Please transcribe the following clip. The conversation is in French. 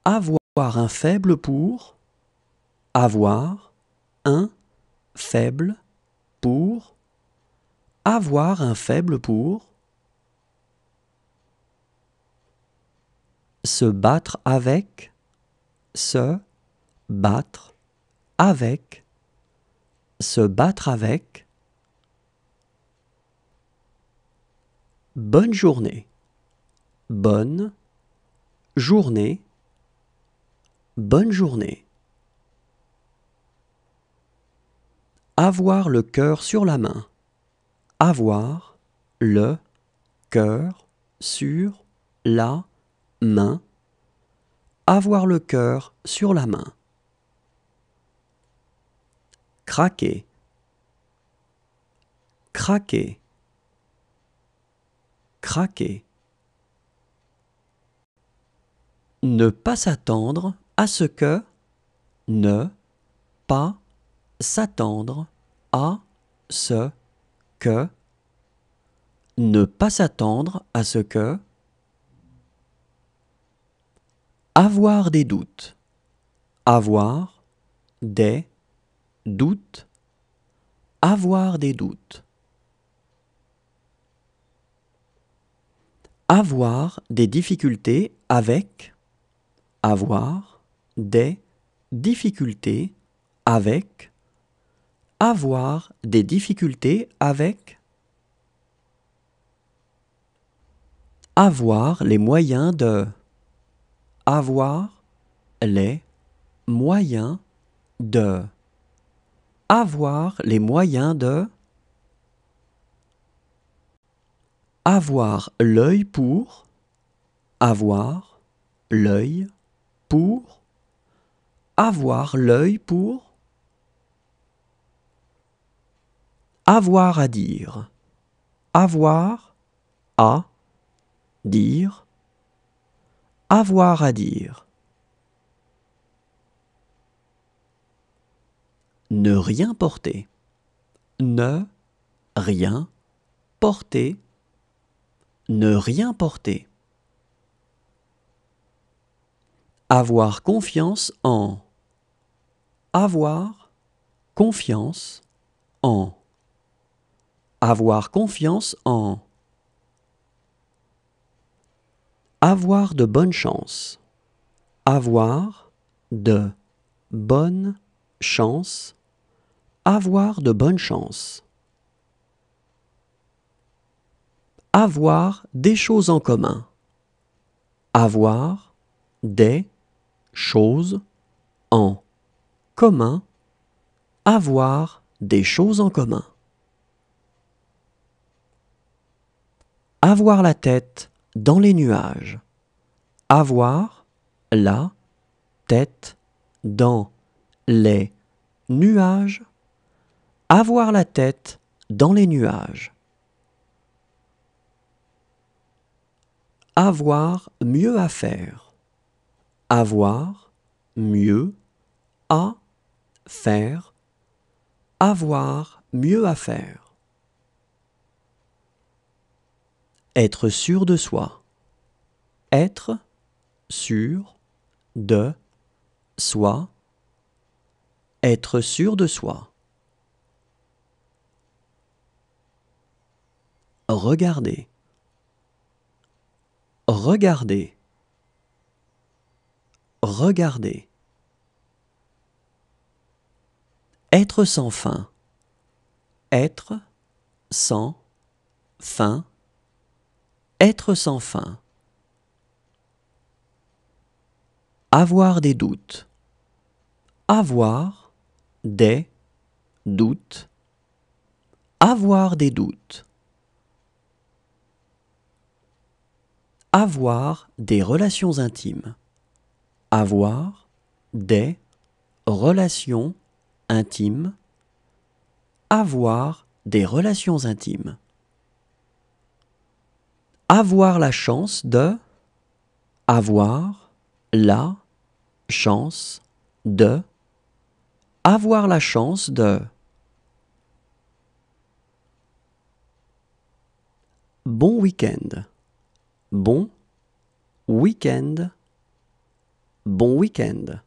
Avoir un faible pour. Avoir un faible pour. Avoir un faible pour. Se battre avec. Se battre avec. Se battre avec. Bonne journée. Bonne journée. Bonne journée. Avoir le cœur sur la main. Avoir le cœur sur la main. Avoir le cœur sur la main. Craquer. Craquer. Craquer. Ne pas s'attendre à ce que. Ne pas s'attendre à ce que. Ne pas s'attendre à ce que. Avoir des doutes. Avoir des doutes. Avoir des doutes. Avoir des difficultés avec. Avoir des difficultés avec. Avoir des difficultés avec. Avoir les moyens de. Avoir les moyens de. Avoir les moyens de. Avoir l'œil pour. Avoir l'œil pour. Avoir l'œil pour. Avoir à dire. Avoir à dire. Avoir à dire. Ne rien porter. Ne rien porter. Ne rien porter. Avoir confiance en. Avoir confiance en. Avoir confiance en. Avoir de bonnes chances. Avoir de bonnes chances. Avoir de bonnes chances. Avoir des choses en commun. Avoir des choses en commun. Avoir des choses en commun. Avoir la tête dans les nuages. Avoir la tête dans les nuages. Avoir la tête dans les nuages. Avoir mieux à faire. Avoir mieux à faire. Avoir mieux à faire. Être sûr de soi. Être sûr de soi. Être sûr de soi. Regarder. Regarder. Regarder. Être sans fin. Être sans fin. Être sans fin. Avoir des doutes. Avoir des doutes. Avoir des doutes. Avoir des relations intimes. Avoir des relations intimes. Avoir des relations intimes. Avoir la chance de. Avoir la chance de. Avoir la chance de. Bon week-end. Bon week-end. Bon week-end.